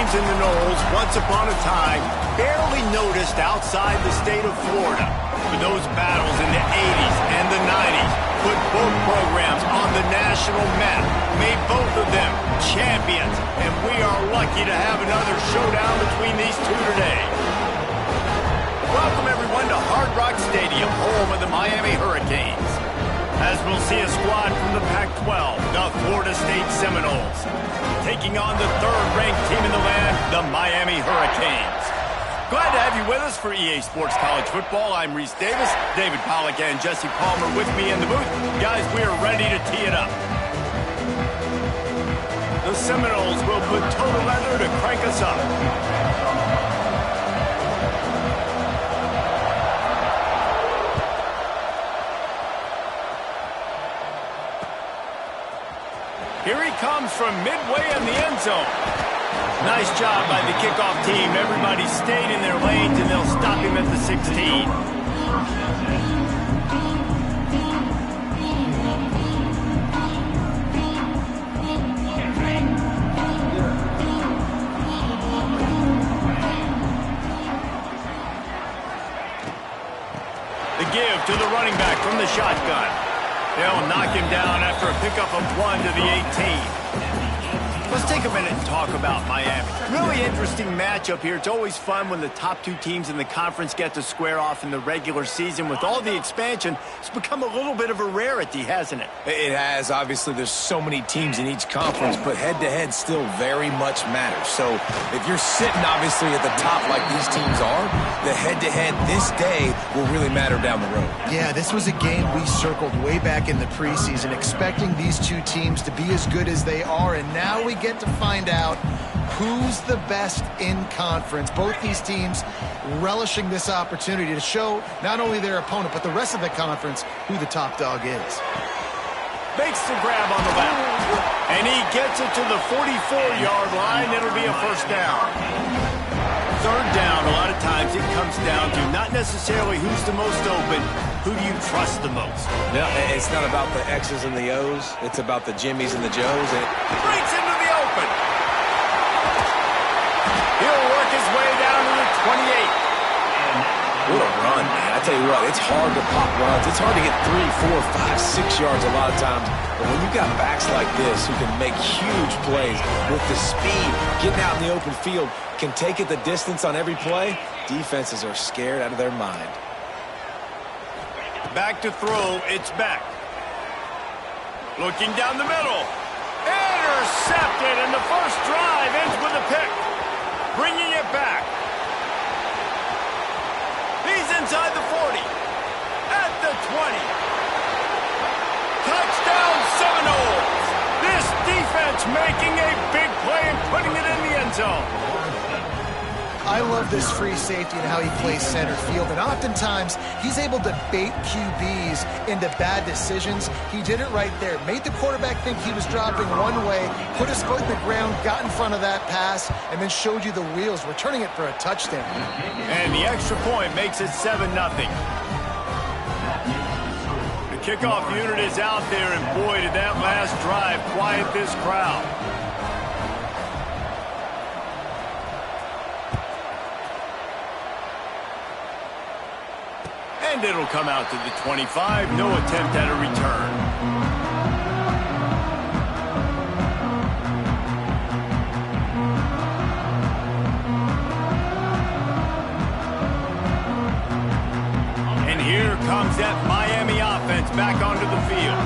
teams in the Knolls, once upon a time, barely noticed outside the state of Florida. But those battles in the 80s and the 90s put both programs on the national map, made both of them champions, and we are lucky to have another showdown between these two today. Welcome, everyone, to Hard Rock Stadium, home of the Miami Hurricanes. As we'll see a squad from the Pac-12, the Florida State Seminoles, taking on the third-ranked team in the land, the Miami Hurricanes. Glad to have you with us for EA Sports College Football. I'm Reese Davis, David Pollack and Jesse Palmer with me in the booth. Guys, we are ready to tee it up. The Seminoles will put total leather to crank us up. Here he comes from midway in the end zone. Nice job by the kickoff team. Everybody stayed in their lanes, and they'll stop him at the 16. The give to the running back from the shotgun. They'll knock him down after a pickup of 1 to the 18. Let's take a minute and talk about Miami. Really interesting matchup here. It's always fun when the top two teams in the conference get to square off in the regular season. With all the expansion, it's become a little bit of a rarity, hasn't it? It has. Obviously, there's so many teams in each conference, but head-to-head still very much matters. So if you're sitting, obviously, at the top like these teams are, the head-to-head this day will really matter down the road. Yeah, this was a game we circled way back in the preseason, expecting these two teams to be as good as they are, and now we get to find out who's the best in conference. Both these teams relishing this opportunity to show not only their opponent, but the rest of the conference who the top dog is. Makes the grab on the left, and he gets it to the 44-yard line. It'll be a first down. Third down, a lot of times it comes down to not necessarily who's the most open, who do you trust the most? No, it's not about the X's and the O's. It's about the Jimmies and the Joes. And breaks into the open. He'll work his way down to the 28. What a run, man. I tell you what, it's hard to pop runs. It's hard to get 3, 4, 5, 6 yards a lot of times. But when you got backs like this who can make huge plays with the speed, getting out in the open field, can take it the distance on every play, defenses are scared out of their mind. Back to throw, it's back. Looking down the middle. Intercepted, and the first drive ends with a pick. Bringing it back. He's inside the 40. At the 20. Touchdown Seminoles. This defense making a big play and putting it in the end zone. I love this free safety and how he plays center field, and oftentimes he's able to bait QBs into bad decisions. He did it right there. Made the quarterback think he was dropping one way, put his foot in the ground, got in front of that pass, and then showed you the wheels, returning it for a touchdown. And the extra point makes it 7-0. The kickoff unit is out there, and boy, did that last drive quiet this crowd. And it'll come out to the 25. No attempt at a return. And here comes that Miami offense back onto the field.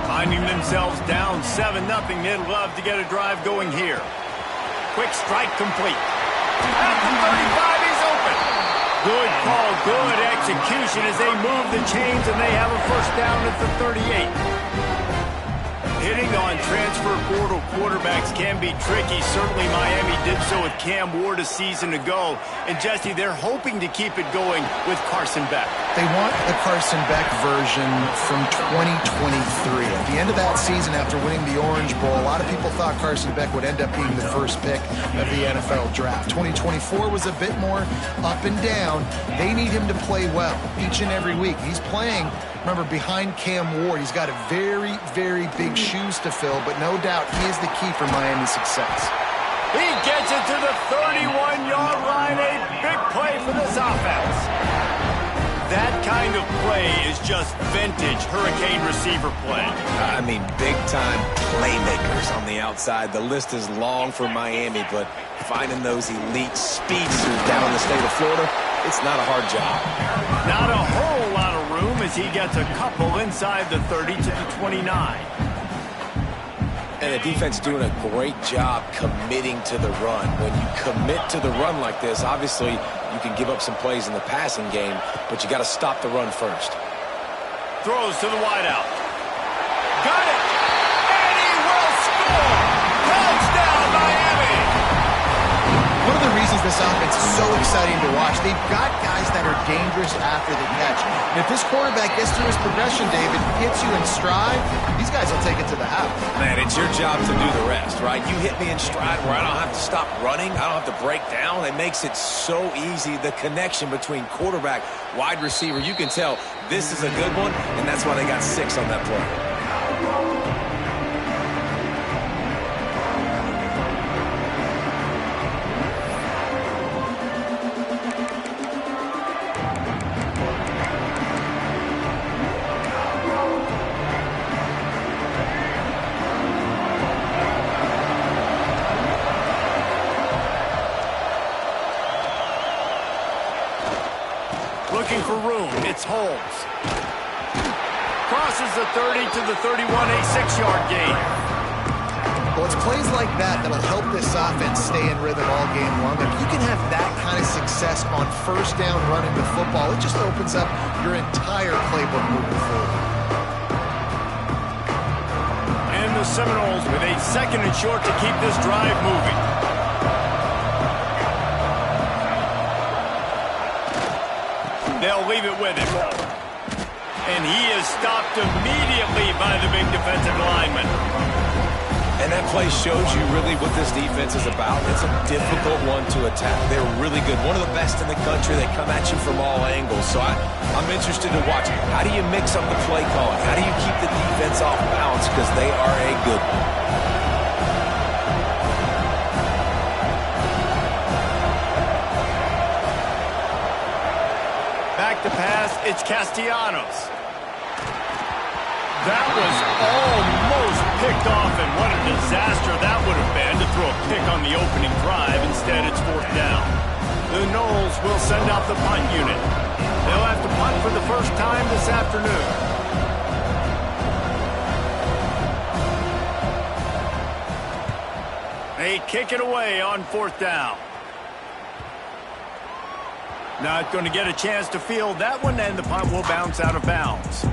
Finding themselves down 7-0. They'd love to get a drive going here. Quick strike complete. At the 35, he's open. Good call, good execution as they move the chains, and they have a first down at the 38. Hitting on transfer portal quarterbacks can be tricky. Certainly Miami did so with Cam Ward a season ago. And Jesse, they're hoping to keep it going with Carson Beck. They want the Carson Beck version from 2023. At the end of that season, after winning the Orange Bowl, a lot of people thought Carson Beck would end up being the first pick of the NFL draft. 2024 was a bit more up and down. They need him to play well each and every week. He's playing, remember, behind Cam Ward. He's got a very, very big shoes to fill, but no doubt he is the key for Miami's success. He gets it to the 31-yard line. A big play for this offense. That kind of play is just vintage Hurricane receiver play. I mean, big-time playmakers on the outside. The list is long for Miami, but finding those elite speedsters down in the state of Florida, it's not a hard job. Not a whole lot of room as he gets a couple inside the 30 to the 29. And the defense doing a great job committing to the run. When you commit to the run like this, obviously you can give up some plays in the passing game, but you got to stop the run first. Throws to the wideout. Got it! And he will score! Touchdown, Miami! One of the reasons this offense is so exciting to watch, they've got guys that are dangerous after the catch. And if this quarterback gets through his progression, David, gets you in stride, these guys will take it to the house. Man, it's your job to do the rest, right? You hit me in stride where I don't have to stop running. I don't have to break down. It makes it so easy. The connection between quarterback, wide receiver, you can tell this is a good one, and that's why they got 6 on that play. Looking for room. It's Holmes. Crosses the 30 to the 31, a 6-yard gain. Well, it's plays like that that'll help this offense stay in rhythm all game long. If you can have that kind of success on first down running the football, it just opens up your entire playbook moving forward. And the Seminoles with a 2nd and short to keep this drive moving. They'll leave it with him. And he is stopped immediately by the big defensive lineman. And that play shows you really what this defense is about. It's a difficult one to attack. They're really good. One of the best in the country. They come at you from all angles. So I'm interested to watch. How do you mix up the play calling? How do you keep the defense off balance? Because they are a good one. Back to pass, it's Castellanos. That was almost picked off, and what a disaster that would have been to throw a pick on the opening drive. Instead, it's 4th down. The Noles will send out the punt unit. They'll have to punt for the first time this afternoon. They kick it away on 4th down. Not going to get a chance to field that one, and the punt will bounce out of bounds.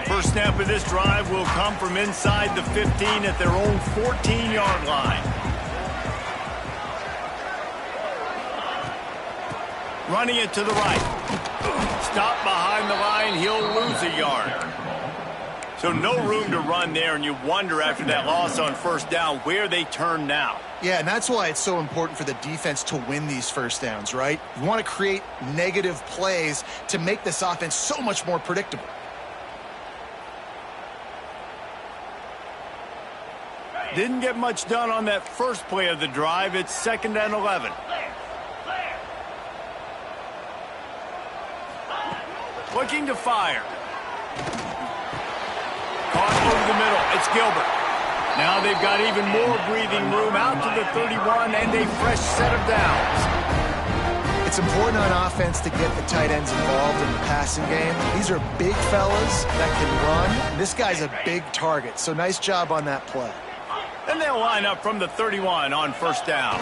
First snap of this drive will come from inside the 15 at their own 14-yard line. Running it to the right. Stop behind the line, he'll lose a yard. So no room to run there, and you wonder after that loss on 1st down where they turn now. Yeah, and that's why it's so important for the defense to win these first downs, right? You want to create negative plays to make this offense so much more predictable. Didn't get much done on that first play of the drive. It's 2nd and 11. Looking to fire. Caught over the middle. It's Gilbert. Now they've got even more breathing room out to the 31 and a fresh set of downs. It's important on offense to get the tight ends involved in the passing game. These are big fellas that can run. This guy's a big target, so nice job on that play. And they'll line up from the 31 on 1st down.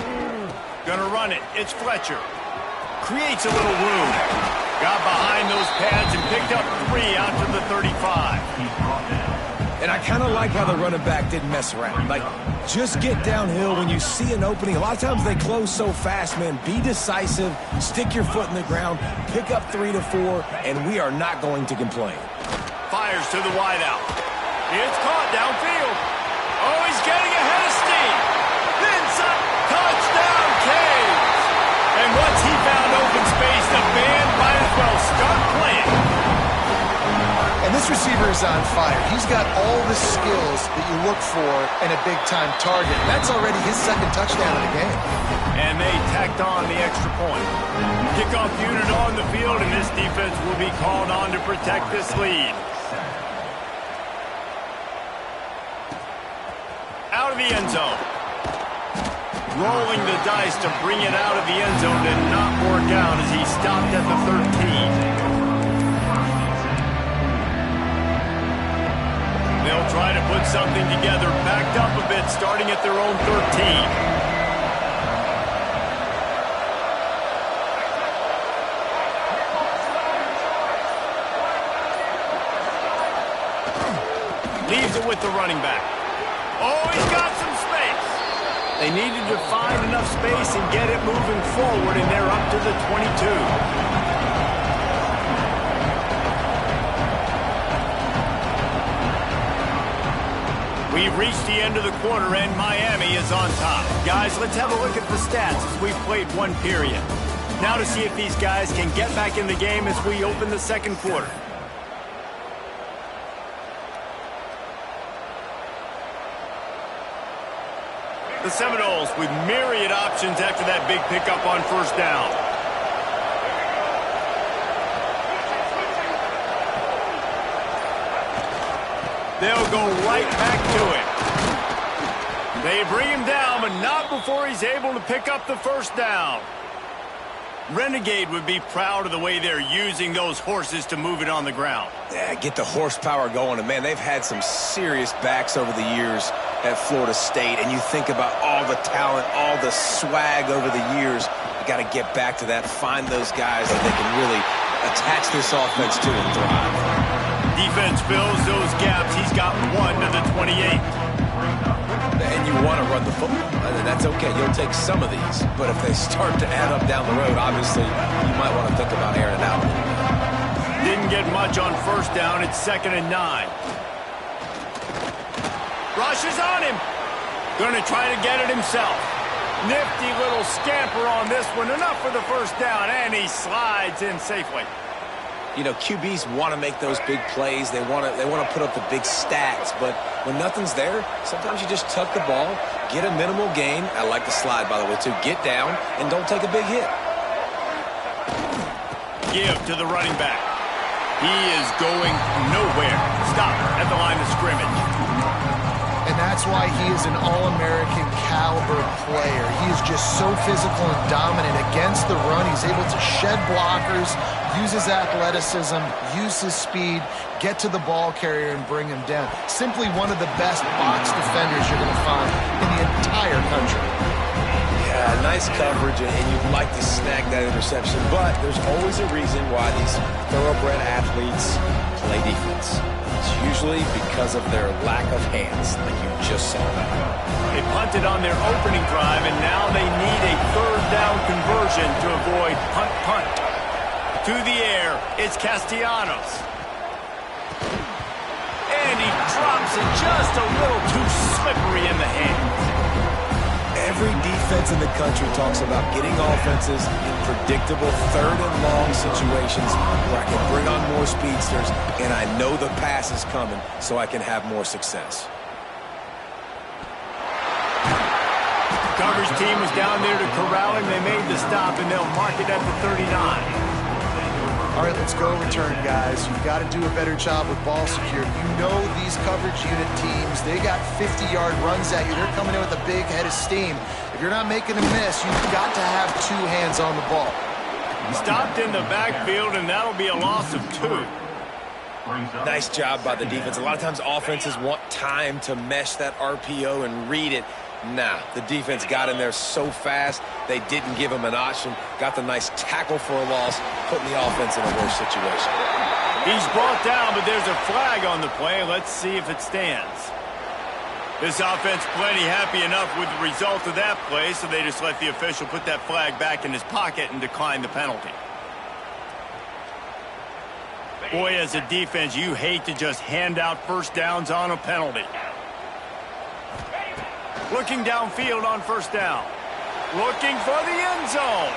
Gonna run it. It's Fletcher. Creates a little room. Got behind those pads and picked up 3 out to the 35. And I kind of like how the running back didn't mess around. Like, just get downhill when you see an opening. A lot of times they close so fast, man. Be decisive, stick your foot in the ground, pick up 3 to 4, and we are not going to complain. Fires to the wideout. It's caught downfield. Oh, he's getting ahead of steam. Inside, touchdown, Caves. And once he found open space, the This receiver is on fire. He's got all the skills that you look for in a big-time target. That's already his second touchdown of the game. And they tacked on the extra point. Kickoff unit on the field, and this defense will be called on to protect this lead. Out of the end zone. Rolling the dice to bring it out of the end zone did not work out as he stopped at the 13. They'll try to put something together, backed up a bit, starting at their own 13. Leaves it with the running back. Oh, he's got some space. They needed to find enough space and get it moving forward, and they're up to the 22. We've reached the end of the quarter, and Miami is on top. Guys, let's have a look at the stats as we've played one period. Now to see if these guys can get back in the game as we open the second quarter. The Seminoles with myriad options after that big pickup on first down. They'll go right back to it. They bring him down, but not before he's able to pick up the first down. Renegade would be proud of the way they're using those horses to move it on the ground. Yeah, get the horsepower going. And, man, they've had some serious backs over the years at Florida State. And you think about all the talent, all the swag over the years. You got to get back to that, find those guys that they can really attach this offense to and thrive. Defense fills those gaps. He's got one to the 28. And you want to run the football. That's okay. You'll take some of these. But if they start to add up down the road, obviously, you might want to think about airing it out. Didn't get much on first down. It's 2nd and 9. Rush is on him. Going to try to get it himself. Nifty little scamper on this one. Enough for the first down, and he slides in safely. You know, QBs want to make those big plays. They want to put up the big stats. But when nothing's there, sometimes you just tuck the ball, get a minimal gain. I like the slide, by the way, too. Get down and don't take a big hit. Give to the running back. He is going nowhere. Stop at the line of scrimmage. And that's why he is an All-American caliber player. He is just so physical and dominant against the run. He's able to shed blockers, use his athleticism, use his speed, get to the ball carrier and bring him down. Simply one of the best box defenders you're going to find in the entire country. Yeah, nice coverage, and you'd like to snag that interception, but there's always a reason why these thoroughbred athletes play defense. It's usually because of their lack of hands, like you just saw. They punted on their opening drive, and now they need a third down conversion to avoid punt. To the air, it's Castellanos. And he drops it just a little too slippery in the hands. Every defense in the country talks about getting offenses in predictable third and long situations where I can bring on more speedsters and I know the pass is coming so I can have more success. Coverage team was down there to corral him. They made the stop, and they'll mark it at the 39. All right, let's go return, guys. You've got to do a better job with ball security. You know these coverage unit teams, they got 50-yard runs at you. They're coming in with a big head of steam. If you're not making a miss, you've got to have two hands on the ball. Stopped in the backfield, and that'll be a loss of 2. Nice job by the defense. A lot of times offenses want time to mesh that RPO and read it. Nah, the defense got in there so fast, they didn't give him an option. Got the nice tackle for a loss, putting the offense in a worse situation. He's brought down, but there's a flag on the play. Let's see if it stands. This offense plenty happy enough with the result of that play, so they just let the official put that flag back in his pocket and decline the penalty. Boy, as a defense, you hate to just hand out first downs on a penalty. Looking downfield on first down. Looking for the end zone.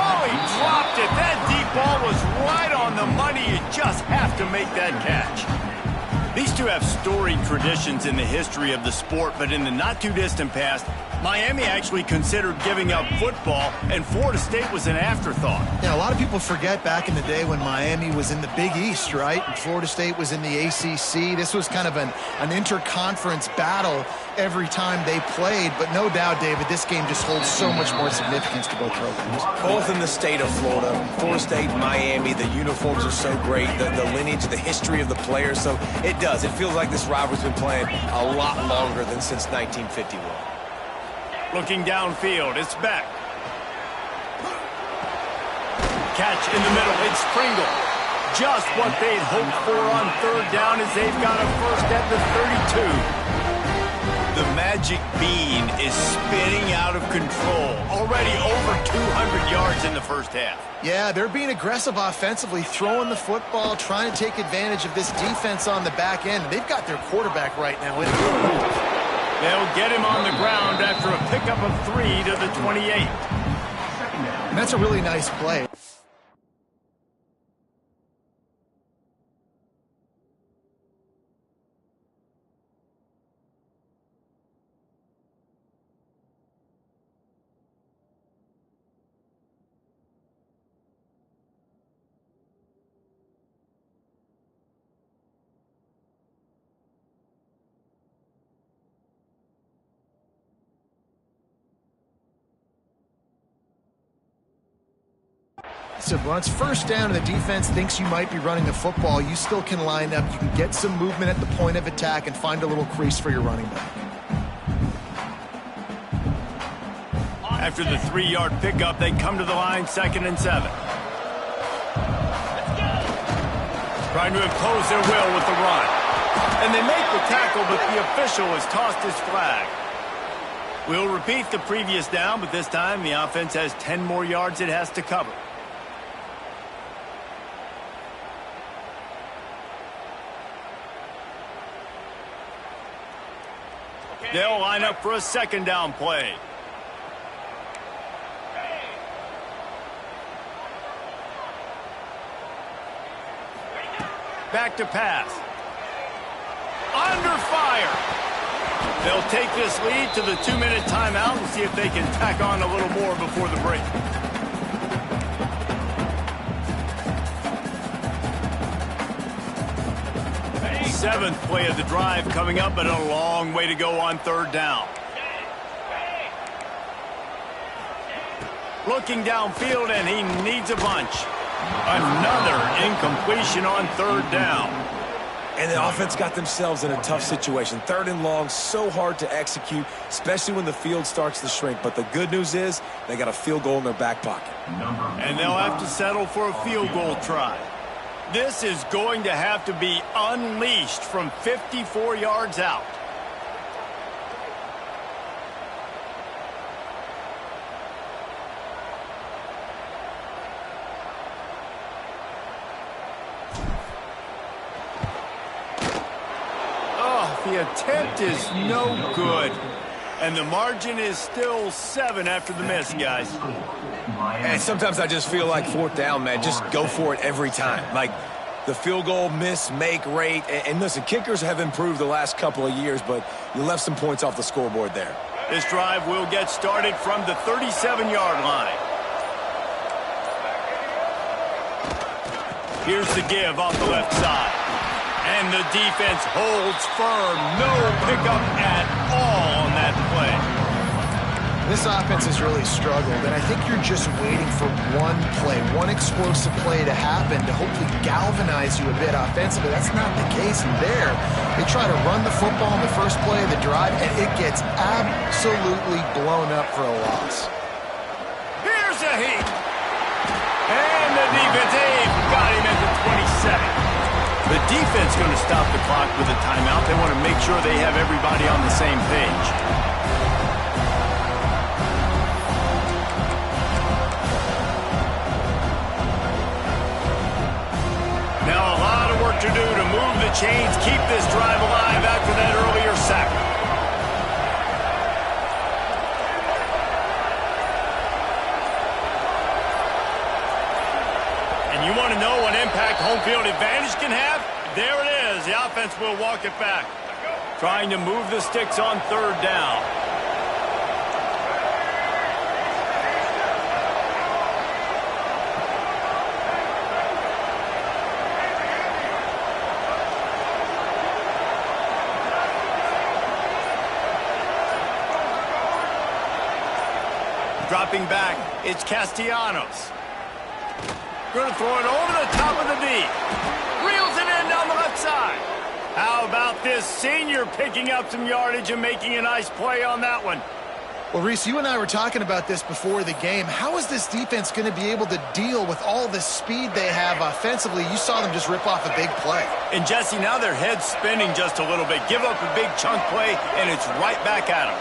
Oh, he dropped it. That deep ball was right on the money. You just have to make that catch. These two have storied traditions in the history of the sport, but in the not-too-distant past, Miami actually considered giving up football, and Florida State was an afterthought. Yeah, a lot of people forget back in the day when Miami was in the Big East, right? And Florida State was in the ACC. This was kind of an interconference battle every time they played. But no doubt, David, this game just holds so much more significance to both programs. Both in the state of Florida. Florida State, Miami, the uniforms are so great. The lineage, the history of the players. So it does. It feels like this rivalry's been playing a lot longer than since 1951. Looking downfield, it's back. Catch in the middle, it's Pringle. Just what they'd hoped for on third down as they've got a first at the 32. The magic bean is spinning out of control. Already over 200 yards in the first half. Yeah, they're being aggressive offensively, throwing the football, trying to take advantage of this defense on the back end. They've got their quarterback right now in it. They'll get him on the ground after a pickup of 3 to the 28. And that's a really nice play. So once first down and the defense thinks you might be running the football, you still can line up. You can get some movement at the point of attack and find a little crease for your running back. After the 3-yard pickup, they come to the line 2nd and 7. Trying to impose their will with the run. And they make the tackle, but the official has tossed his flag. We'll repeat the previous down, but this time the offense has 10 more yards it has to cover. They'll line up for a 2nd down play. Back to pass. Under fire. They'll take this lead to the 2-minute timeout and see if they can tack on a little more before the break. Seventh play of the drive coming up, but a long way to go on 3rd down. Looking downfield, and he needs a bunch. Another incompletion on 3rd down. And the offense got themselves in a tough situation. 3rd and long, so hard to execute, especially when the field starts to shrink. But the good news is they got a field goal in their back pocket. And they'll have to settle for a field goal try. This is going to have to be unleashed from 54 yards out. Oh, the attempt is no good. And the margin is still 7 after the miss, guys. And sometimes I just feel like 4th down, man. Just go for it every time. Like the field goal miss, make rate. And listen, kickers have improved the last couple of years, but you left some points off the scoreboard there. This drive will get started from the 37-yard line. Here's the give off the left side. And the defense holds firm. No pickup at all on that play. This offense has really struggled, and I think you're just waiting for one play, one explosive play to happen to hopefully galvanize you a bit offensively. That's not the case there. They try to run the football in the first play of the drive, and it gets absolutely blown up for a loss. Here's a heat. And the defense got him at the 27. The defense going to stop the clock with a timeout. They want to make sure they have everybody on the same page. Now a lot of work to do to move the chains, keep this drive alive after that earlier sack. offense will walk it back. Trying to move the sticks on third down. Dropping back, it's Castellanos. Going to throw it over the top of the D. Reels it in down the left side. How about this senior picking up some yardage and making a nice play on that one? Well, Reese, you and I were talking about this before the game. How is this defense going to be able to deal with all the speed they have offensively? You saw them just rip off a big play. And, Jesse, now their head's spinning just a little bit. Give up a big chunk play, and it's right back at them.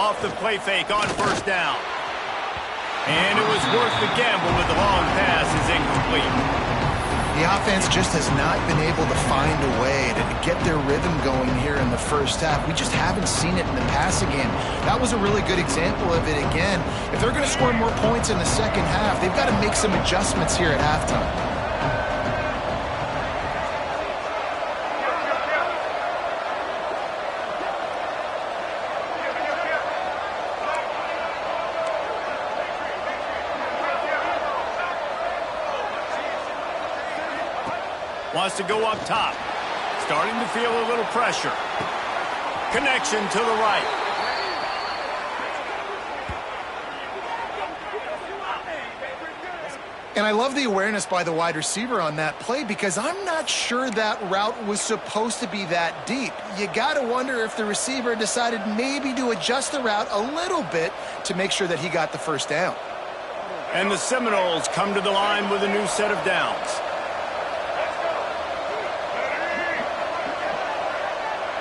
Off the play fake on first down. And it was worth the gamble, but the long pass is incomplete. The offense just has not been able to find a way to get their rhythm going here in the first half. We just haven't seen it in the passing game. That was a really good example of it again. If they're going to score more points in the second half, they've got to make some adjustments here at halftime. Wants to go up top. Starting to feel a little pressure. Connection to the right. And I love the awareness by the wide receiver on that play because I'm not sure that route was supposed to be that deep. You got to wonder if the receiver decided maybe to adjust the route a little bit to make sure that he got the first down. And the Seminoles come to the line with a new set of downs.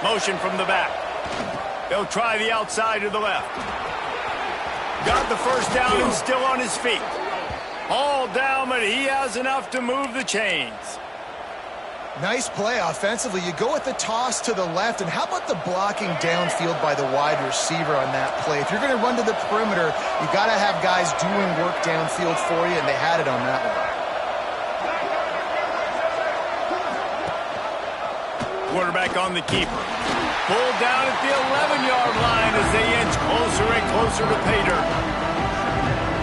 Motion from the back. They'll try the outside to the left. Got the first down and still on his feet. All down, but he has enough to move the chains. Nice play offensively. You go with the toss to the left, and how about the blocking downfield by the wide receiver on that play? If you're going to run to the perimeter, you got to have guys doing work downfield for you, and they had it on that one. Quarterback on the keeper. Pulled down at the 11-yard line as they inch closer and closer to pay dirt.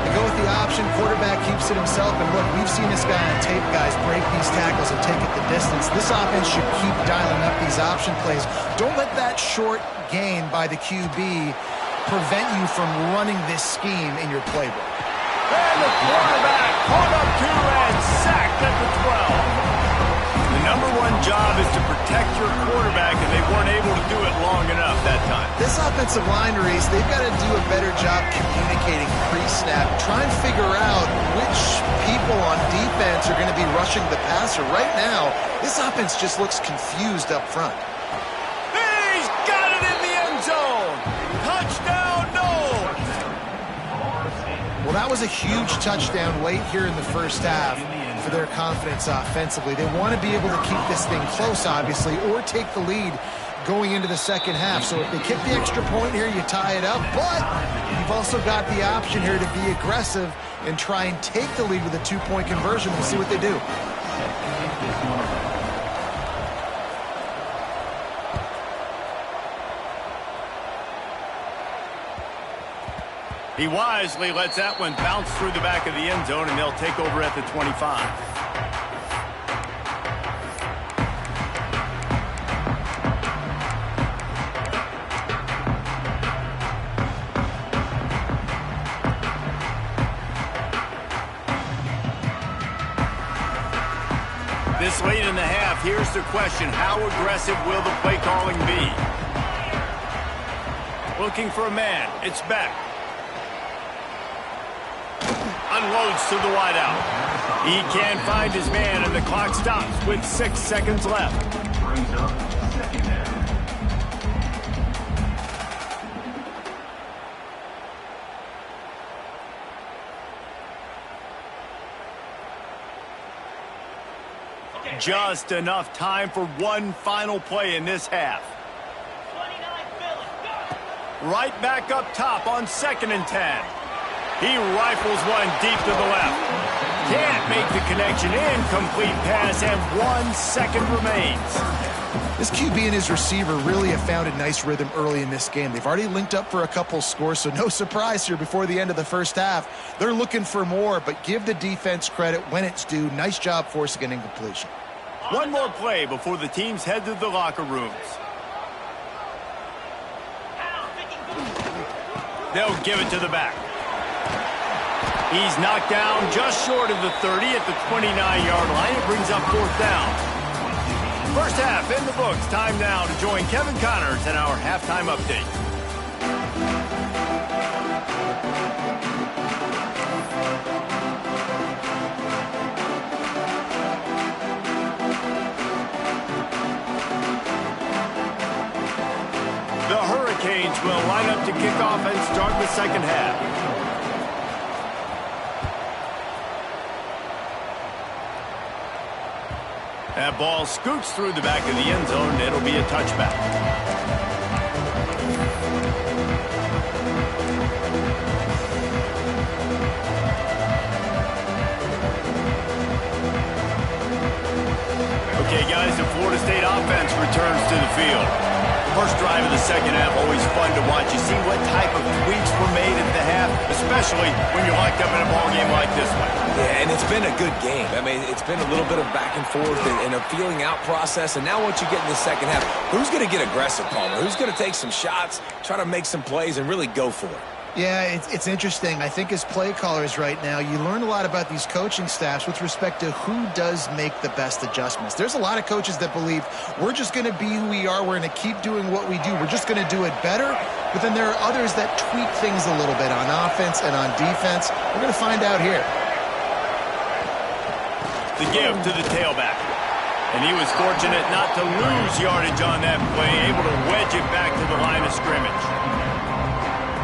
They go with the option. Quarterback keeps it himself. And look, we've seen this guy on tape, guys, break these tackles and take it the distance. This offense should keep dialing up these option plays. Don't let that short gain by the QB prevent you from running this scheme in your playbook. And the quarterback caught up to and sacked at the 12. The number one job is to protect your quarterback, and they weren't able to do it long enough that time. This offensive line, Reese, they've got to do a better job communicating pre-snap. Try and figure out which people on defense are going to be rushing the passer. Right now, this offense just looks confused up front. He's got it in the end zone. Touchdown, no. Well, that was a huge touchdown late here in the first half for their confidence offensively. They want to be able to keep this thing close, obviously, or take the lead going into the second half. So if they kick the extra point here, you tie it up. But you've also got the option here to be aggressive and try and take the lead with a two-point conversion. We'll see what they do. He wisely lets that one bounce through the back of the end zone, and they'll take over at the 25. This late in the half, here's the question: how aggressive will the play calling be? Looking for a man. It's Beck. Unloads to the wideout. He can't find his man, and the clock stops with 6 seconds left. Brings up second down. Just enough time for one final play in this half. Right back up top on 2nd and 10. He rifles one deep to the left. Can't make the connection. Incomplete pass, and 1 second remains. This QB and his receiver really have found a nice rhythm early in this game. They've already linked up for a couple scores, so no surprise here before the end of the first half. They're looking for more, but give the defense credit when it's due. Nice job forcing an incompletion. One more play before the teams head to the locker rooms. They'll give it to the back. He's knocked down just short of the 30 at the 29-yard line. It brings up 4th down. First half in the books. Time now to join Kevin Connors in our halftime update. The Hurricanes will line up to kick off and start the second half. That ball scoots through the back of the end zone, and it'll be a touchback. Okay, guys, the Florida State offense returns to the field. First drive of the second half, always fun to watch. You see what type of tweaks were made at the half, especially when you're locked up in a ball game like this one. Yeah, and it's been a good game. I mean, it's been a little bit of back and forth and a feeling out process. And now once you get in the second half, who's going to get aggressive, Palmer? Who's going to take some shots, try to make some plays, and really go for it? Yeah, it's interesting. I think as play callers right now, you learn a lot about these coaching staffs with respect to who does make the best adjustments. There's a lot of coaches that believe we're just going to be who we are. We're going to keep doing what we do. We're just going to do it better. But then there are others that tweak things a little bit on offense and on defense. We're going to find out here. The give to the tailback. And he was fortunate not to lose yardage on that play, able to wedge it back to the line of scrimmage.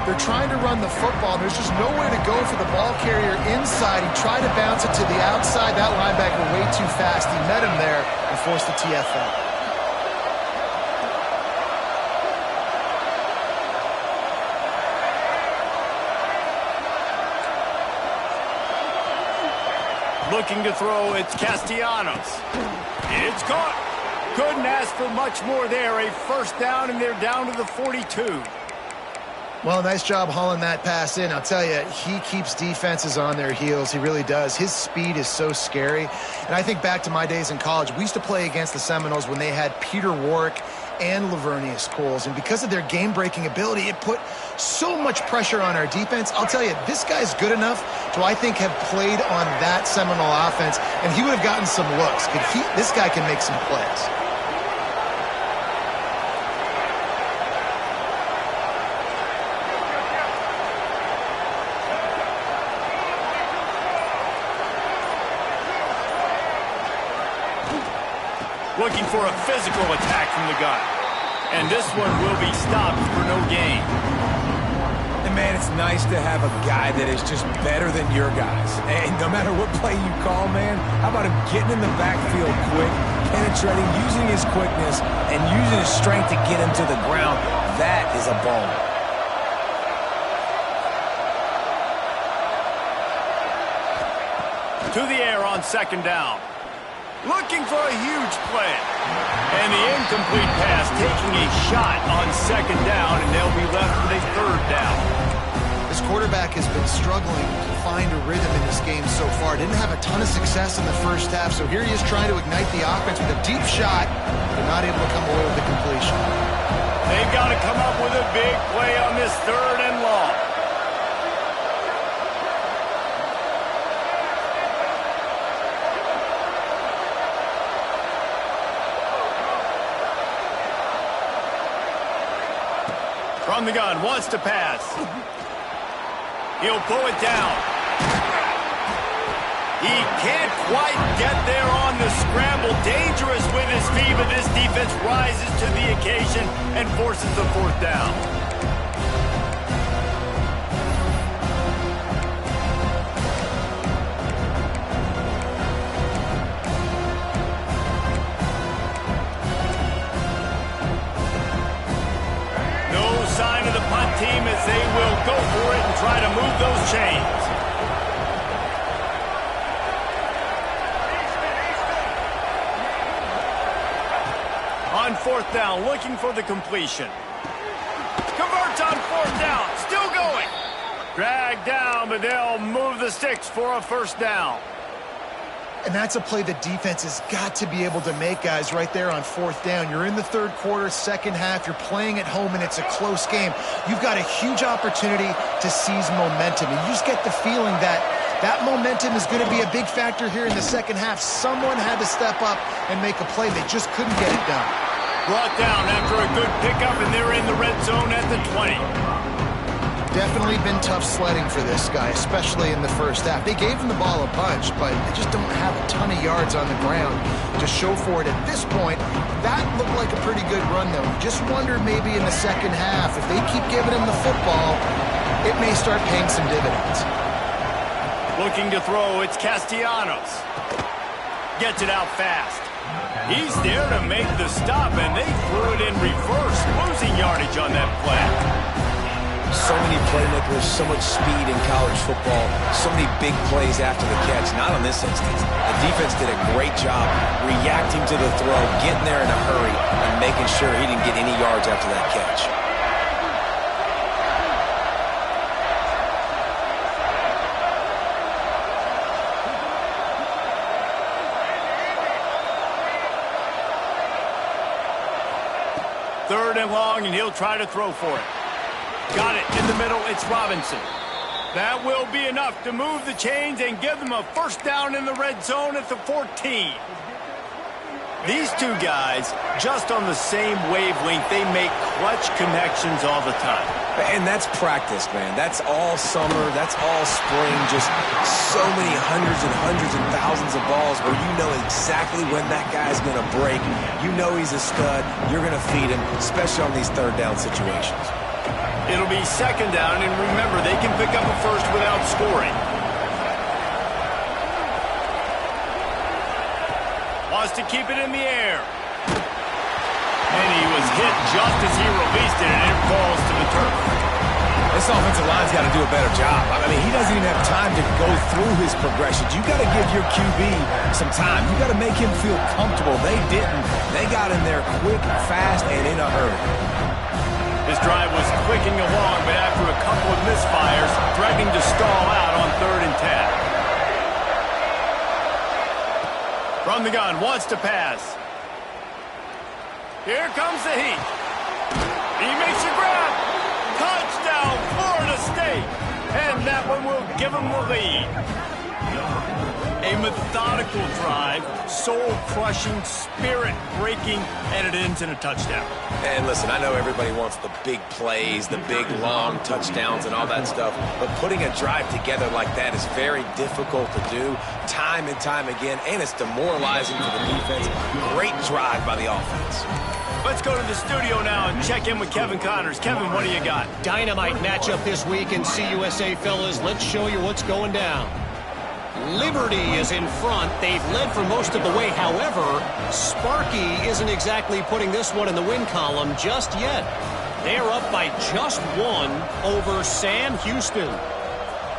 They're trying to run the football. There's just nowhere to go for the ball carrier inside. He tried to bounce it to the outside. That linebacker way too fast. He met him there and forced the TFL. Looking to throw, it's Castellanos. It's caught. Couldn't ask for much more there. A first down, and they're down to the 42. Well, nice job hauling that pass in. I'll tell you, he keeps defenses on their heels. He really does. His speed is so scary. And I think back to my days in college. We used to play against the Seminoles when they had Peter Warrick and Lavernius Coles. And because of their game-breaking ability, it put so much pressure on our defense. I'll tell you, this guy's good enough to, I think, have played on that Seminole offense, and he would have gotten some looks. This guy can make some plays. Looking for a physical attack from the gun. And this one will be stopped for no gain. And, man, it's nice to have a guy that is just better than your guys. And no matter what play you call, man, how about him getting in the backfield quick, penetrating, using his quickness, and using his strength to get him to the ground? That is a baller. To the air on second down. Looking for a huge play. And the incomplete pass taking a shot on second down, and they'll be left with a third down. This quarterback has been struggling to find a rhythm in this game so far. Didn't have a ton of success in the first half, so here he is trying to ignite the offense with a deep shot, but not able to come away with the completion. They've got to come up with a big play on this third and long. From the gun, wants to pass. He'll pull it down. He can't quite get there on the scramble. Dangerous with his feet, but this defense rises to the occasion and forces the fourth down. Sign of the punt team as they will go for it and try to move those chains. On fourth down, looking for the completion. Converts on fourth down, still going. Dragged down, but they'll move the sticks for a first down. And that's a play the defense has got to be able to make, guys, right there on fourth down. You're in the third quarter, second half. You're playing at home, and it's a close game. You've got a huge opportunity to seize momentum. And you just get the feeling that that momentum is going to be a big factor here in the second half. Someone had to step up and make a play. They just couldn't get it done. Brought down after a good pickup, and they're in the red zone at the 20. Definitely been tough sledding for this guy, especially in the first half. They gave him the ball a bunch, but they just don't have a ton of yards on the ground to show for it at this point. That looked like a pretty good run, though. Just wonder maybe in the second half, if they keep giving him the football, it may start paying some dividends. Looking to throw, it's Castellanos. Gets it out fast. He's there to make the stop, and they threw it in reverse, losing yardage on that play. So many playmakers, so much speed in college football, so many big plays after the catch. Not in this instance. The defense did a great job reacting to the throw, getting there in a hurry, and making sure he didn't get any yards after that catch. Third and long, and he'll try to throw for it. Got it in the middle. It's Robinson. That will be enough to move the chains and give them a first down in the red zone at the 14. These two guys, just on the same wavelength, they make clutch connections all the time. And that's practice, man. That's all summer. That's all spring. Just so many hundreds and thousands of balls where you know exactly when that guy's going to break. You know he's a stud. You're going to feed him, especially on these third down situations. It'll be second down, and remember, they can pick up a first without scoring. Wants to keep it in the air. And he was hit just as he released it, and it falls to the turf. This offensive line's got to do a better job. I mean, he doesn't even have time to go through his progressions. You got to give your QB some time. You got to make him feel comfortable. They didn't. They got in there quick, fast, and in a hurry. This drive was clicking along, but after a couple of misfires, threatening to stall out on 3rd and 10. From the gun, wants to pass. Here comes the heat. He makes a grab. Touchdown, Florida State. And that one will give him the lead. A methodical drive, soul-crushing, spirit-breaking, and it ends in a touchdown. And listen, I know everybody wants the big plays, the big, long touchdowns and all that stuff, but putting a drive together like that is very difficult to do time and time again, and it's demoralizing for the defense. Great drive by the offense. Let's go to the studio now and check in with Kevin Connors. Kevin, what do you got? Dynamite matchup this week in CUSA, fellas. Let's show you what's going down. Liberty is in front. They've led for most of the way. However, Sparky isn't exactly putting this one in the win column just yet. They're up by just one over Sam Houston.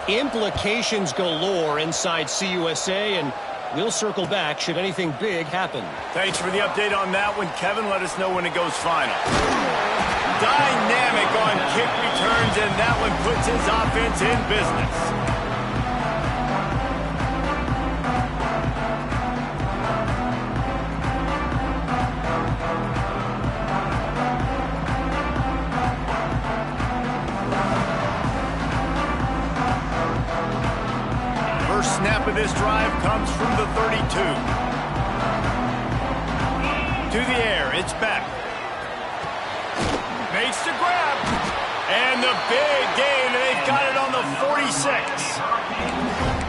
Implications galore inside CUSA, and we'll circle back should anything big happen. Thanks for the update on that one, Kevin. Let us know when it goes final. Dynamic on kick returns, and that one puts his offense in business. Snap of this drive comes from the 32. To the air, it's back. Makes the grab. And the big gain, and they've got it on the 46.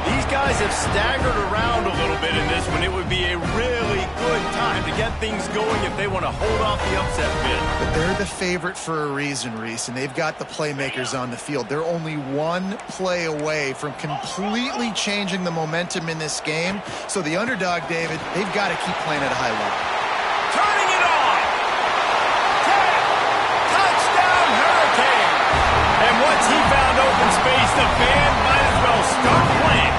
These guys have staggered around a little bit in this one. It would be a really good time to get things going if they want to hold off the upset bid. But they're the favorite for a reason, Reese, and they've got the playmakers on the field. They're only one play away from completely changing the momentum in this game. So the underdog, David, they've got to keep playing at a high level. Turning it on! Touchdown, Hurricane! And once he found open space, the band might as well start playing.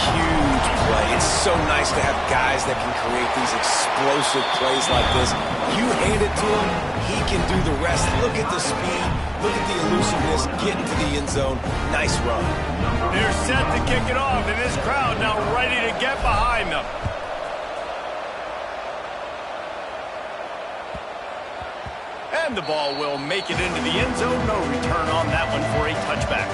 Huge play. It's so nice to have guys that can create these explosive plays like this. You hand it to him, he can do the rest. Look at the speed, look at the elusiveness, get into the end zone. Nice run. They're set to kick it off, and this crowd now ready to get behind them. And the ball will make it into the end zone. No return on that one for a touchback.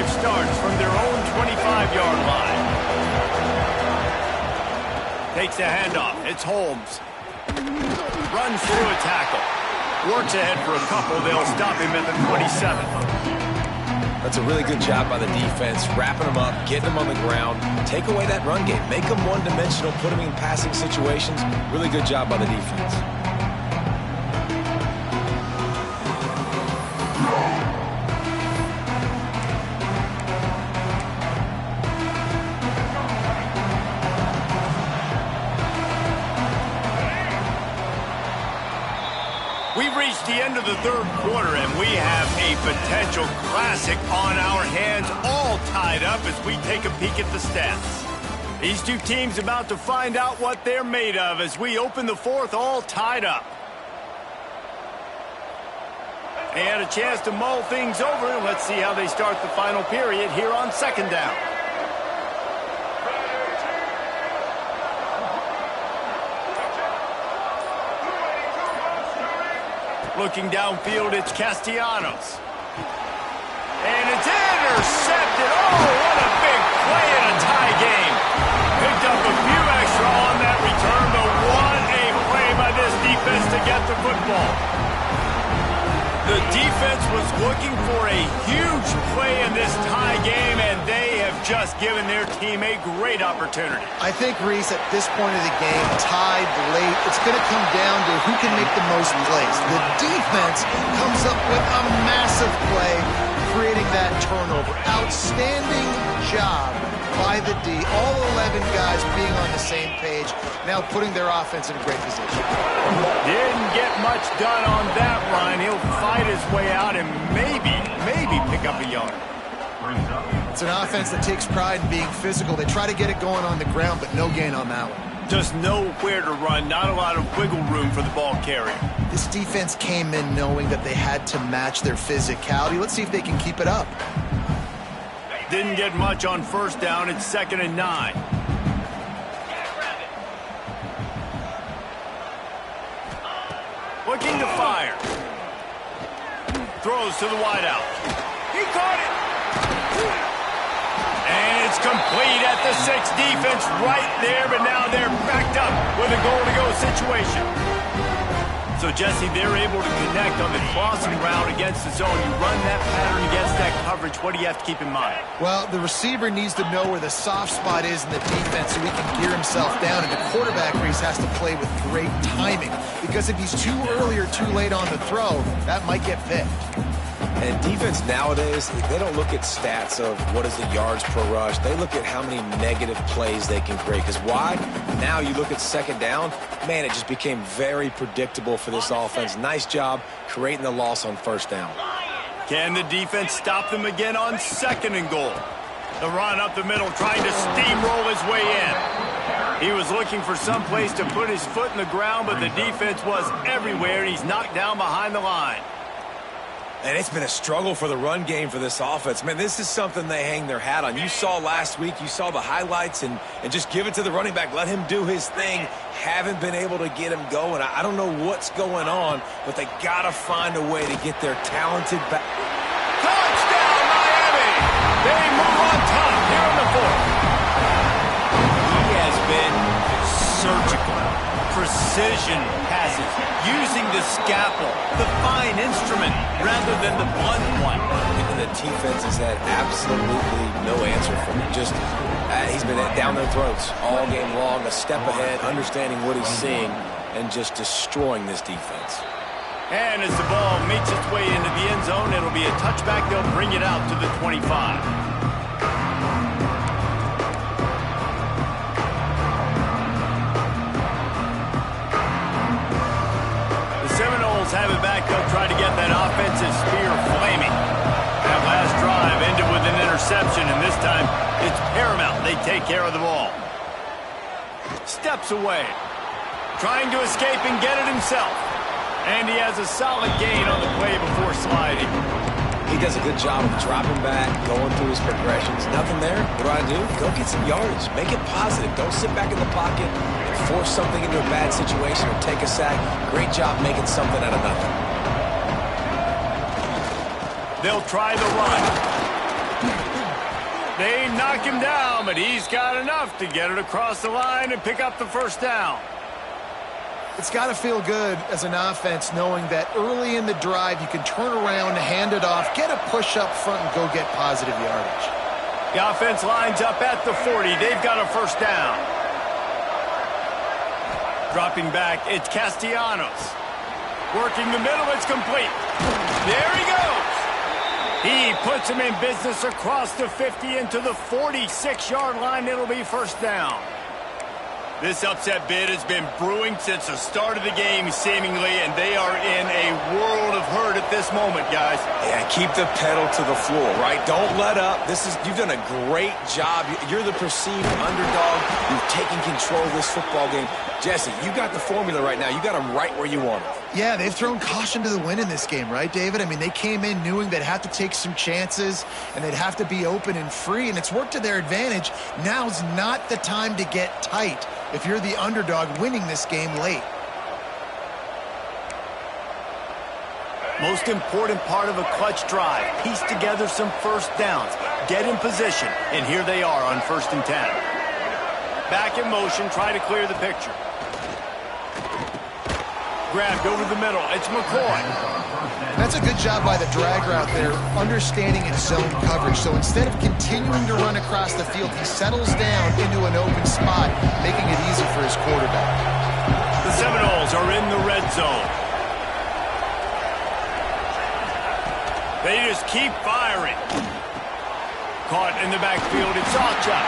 Starts from their own 25-yard line. Takes a handoff. It's Holmes. Runs through a tackle. Works ahead for a couple. They'll stop him at the 27. That's a really good job by the defense, wrapping them up, getting them on the ground. Take away that run game. Make them one-dimensional, put them in passing situations. Really good job by the defense. We've reached the end of the third quarter, and we have a potential classic on our hands, all tied up as we take a peek at the stats. These two teams about to find out what they're made of as we open the fourth, all tied up. They had a chance to mull things over, and let's see how they start the final period here on second down. Looking downfield, it's Castellanos. And it's intercepted. Oh, what a big play in a tie game. Picked up a few extra on that return, but what a play by this defense to get the football. The defense was looking for a huge play in this tie game, and they have just given their team a great opportunity. I think, Reese, at this point of the game, tied late, it's going to come down to who can make the most plays. The defense comes up with a massive play, creating that turnover. Outstanding job by the D. All 11 guys being on the same page, now putting their offense in a great position. Didn't get much done on that line. He'll fight his way out and maybe pick up a yard. It's an offense that takes pride in being physical. They try to get it going on the ground, but no gain on that one. Just nowhere to run, not a lot of wiggle room for the ball carrier. This defense came in knowing that they had to match their physicality. Let's see if they can keep it up. Didn't get much on first down. It's 2nd and 9. Looking to fire. Throws to the wideout. He caught it. And it's complete at the 6. Defense right there, but now they're backed up with a goal-to-go situation. So, Jesse, they're able to connect on the crossing route against the zone. You run that pattern against that coverage. What do you have to keep in mind? Well, the receiver needs to know where the soft spot is in the defense so he can gear himself down. And the quarterback, Reese, has to play with great timing. Because if he's too early or too late on the throw, that might get picked. And defense nowadays, they don't look at stats of what is the yards per rush. They look at how many negative plays they can create. Because why? Now you look at second down, man, it just became very predictable for this offense. Nice job creating the loss on first down. Can the defense stop them again on 2nd and goal? The run up the middle, trying to steamroll his way in. He was looking for some place to put his foot in the ground, but the defense was everywhere, and he's knocked down behind the line. And it's been a struggle for the run game for this offense. Man, this is something they hang their hat on. You saw last week, you saw the highlights, and just give it to the running back. Let him do his thing. Haven't been able to get him going. I don't know what's going on, but they got to find a way to get their talented back. Touchdown, Miami! They move on top here in the 4th. He has been surgical. Precision passes, using the scalpel, the fine instrument, rather than the blunt one. And the defense has had absolutely no answer from him. Just, he's been down their throats all game long, a step ahead, understanding what he's seeing, and just destroying this defense. And as the ball makes its way into the end zone, it'll be a touchback. They'll bring it out to the 25. Seminoles have it back. They'll try to get that offensive spear flaming. That last drive ended with an interception, and this time it's paramount they take care of the ball. Steps away. Trying to escape and get it himself. And he has a solid gain on the play before sliding. He does a good job of dropping back, going through his progressions. Nothing there. What do? Go get some yardage. Make it positive. Don't sit back in the pocket, force something into a bad situation, or take a sack. Great job making something out of nothing. They'll try the run. They knock him down, but he's got enough to get it across the line and pick up the first down. It's got to feel good as an offense knowing that early in the drive you can turn around, hand it off, get a push up front, and go get positive yardage. The offense lines up at the 40. They've got a first down. Dropping back, it's Castellanos. Working the middle, it's complete. There he goes. He puts him in business across the 50 into the 46-yard line. It'll be first down. This upset bid has been brewing since the start of the game, seemingly, and they are in a world of hurt at this moment, guys. Yeah, keep the pedal to the floor, right? Don't let up. You've done a great job. You're the perceived underdog. You've taken control of this football game. Jesse, you got the formula right now. You got them right where you want them. Yeah, they've thrown caution to the wind in this game, right, David? I mean, they came in knowing they'd have to take some chances and they'd have to be open and free, and it's worked to their advantage. Now's not the time to get tight if you're the underdog winning this game late. Most important part of a clutch drive, piece together some first downs, get in position, and here they are on 1st and 10. Back in motion, try to clear the picture. Grabbed over the middle, it's McCoy. That's a good job by the drag route there, understanding its zone coverage. So instead of continuing to run across the field, he settles down into an open spot, making it easy for his quarterback. The Seminoles are in the red zone. They just keep firing. Caught in the backfield, it's Alcha.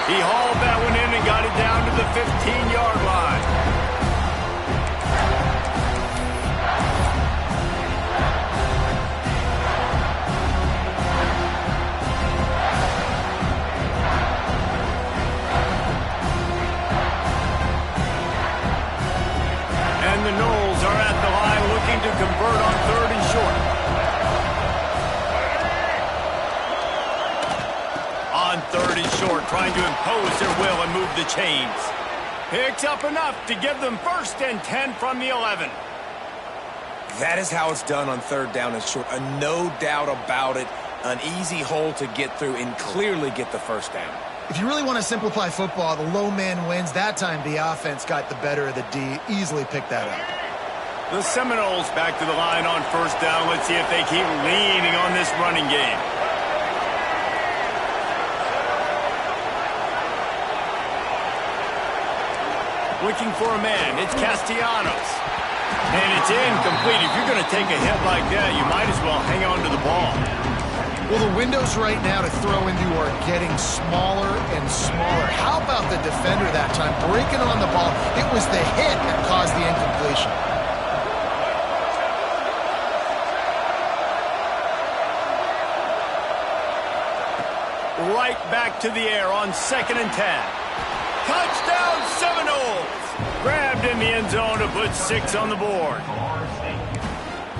He hauled that one in and got it down to the 15-yard line. And the Noles are at the line looking to convert on 3rd and short. On 3rd and short, trying to impose their will and move the chains. Picks up enough to give them 1st and 10 from the 11. That is how it's done on 3rd down and short. No doubt about it. An easy hole to get through and clearly get the first down. If you really want to simplify football, the low man wins. That time the offense got the better of the D. Easily picked that up. The Seminoles back to the line on 1st down. Let's see if they keep leaning on this running game. Looking for a man. It's Castellanos. And it's incomplete. If you're going to take a hit like that, you might as well hang on to the ball. Well, the windows right now to throw into are getting smaller and smaller. How about the defender that time breaking on the ball? It was the hit that caused the incompletion. Right back to the air on 2nd and 10. Touchdown Seminoles! Grabbed in the end zone to put 6 on the board.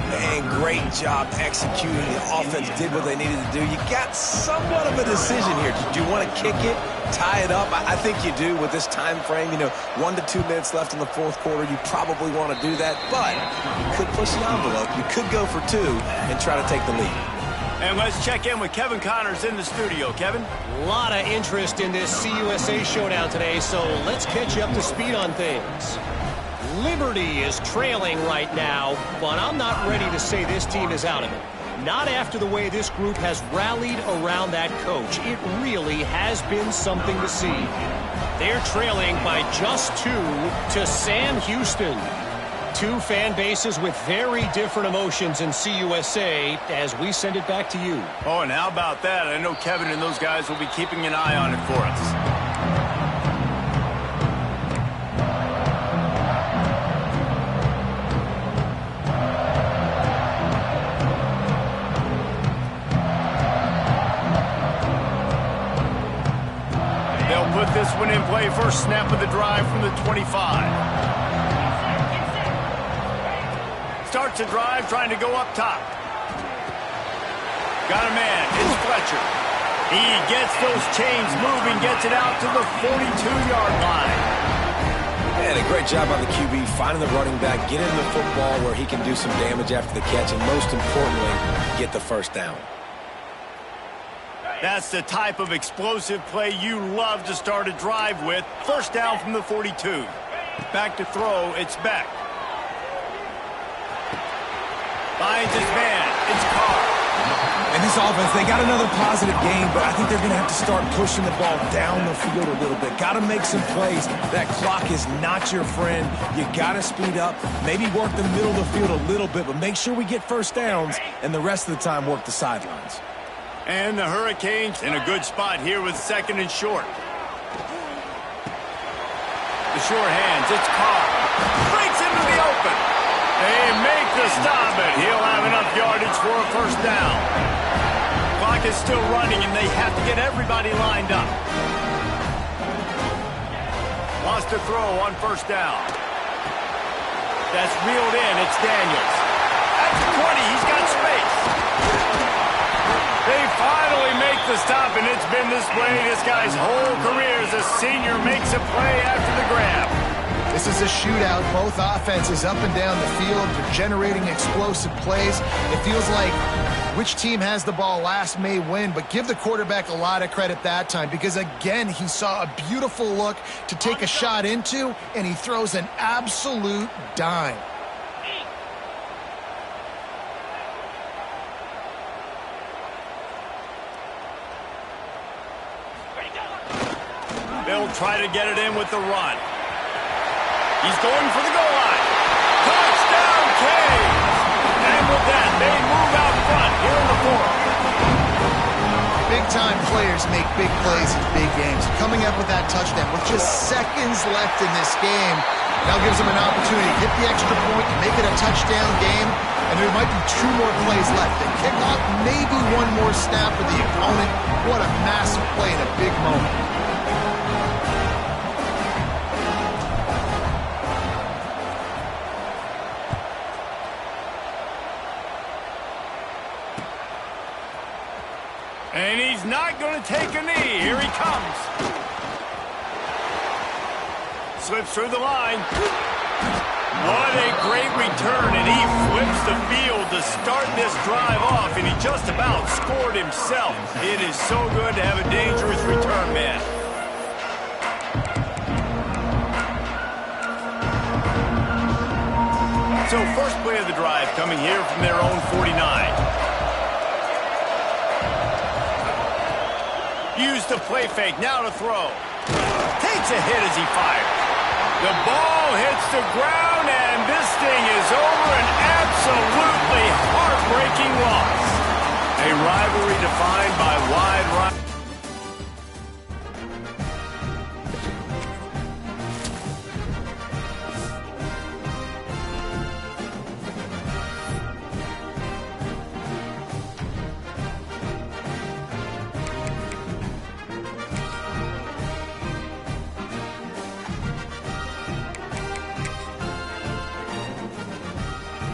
Man, great job executing. The offense did what they needed to do. You got somewhat of a decision here. Do you want to kick it, tie it up? I think you do with this time frame. 1 to 2 minutes left in the 4th quarter. You probably want to do that, but you could push the envelope. You could go for 2 and try to take the lead. And let's check in with Kevin Connors in the studio. Kevin? A lot of interest in this CUSA showdown today, so let's catch you up to speed on things. Liberty is trailing right now, but I'm not ready to say this team is out of it. Not after the way this group has rallied around that coach. It really has been something to see. They're trailing by just 2 to Sam Houston. Two fan bases with very different emotions in CUSA as we send it back to you. Oh, and how about that? I know Kevin and those guys will be keeping an eye on it for us. Put this one in play. First snap of the drive from the 25. Starts a drive trying to go up top. Got a man. It's Fletcher. He gets those chains moving, gets it out to the 42-yard line. And a great job by the QB finding the running back, getting the football where he can do some damage after the catch, and most importantly, get the first down. That's the type of explosive play you love to start a drive with. First down from the 42. Back to throw, it's Beck. Finds his man, it's Carr. And this offense, they got another positive game, but I think they're going to have to start pushing the ball down the field a little bit. Got to make some plays. That clock is not your friend. You got to speed up, maybe work the middle of the field a little bit, but make sure we get first downs, and the rest of the time work the sidelines. And the Hurricanes in a good spot here with second and short. The short hands, it's Carr. Breaks into the open. They make the stop, but he'll have enough yardage for a first down. Clock is still running, and they have to get everybody lined up. Wants to throw on first down. That's reeled in, it's Daniels. At the 20, he's got space. They finally make the stop, and it's been this way this guy's whole career as a senior makes a play after the grab. This is a shootout. Both offenses up and down the field. They're generating explosive plays. It feels like which team has the ball last may win, but give the quarterback a lot of credit that time because, again, he saw a beautiful look to take a shot into, and he throws an absolute dime. They'll try to get it in with the run. He's going for the goal line. Touchdown, Canes! And with that, they move out front here in the fourth. Big-time players make big plays in big games. Coming up with that touchdown with just seconds left in this game now gives them an opportunity to hit the extra point, make it a touchdown game, and there might be 2 more plays left. They kick off, maybe 1 more snap for the opponent. What a massive play in a big moment. And he's not going to take a knee. Here he comes. Slips through the line. What a great return, and he flips the field to start this drive off, and he just about scored himself. It is so good to have a dangerous return man. So first play of the drive coming here from their own 49. Used the play fake, now to throw. Takes a hit as he fires. The ball hits the ground, and this thing is over. An absolutely heartbreaking loss. A rivalry defined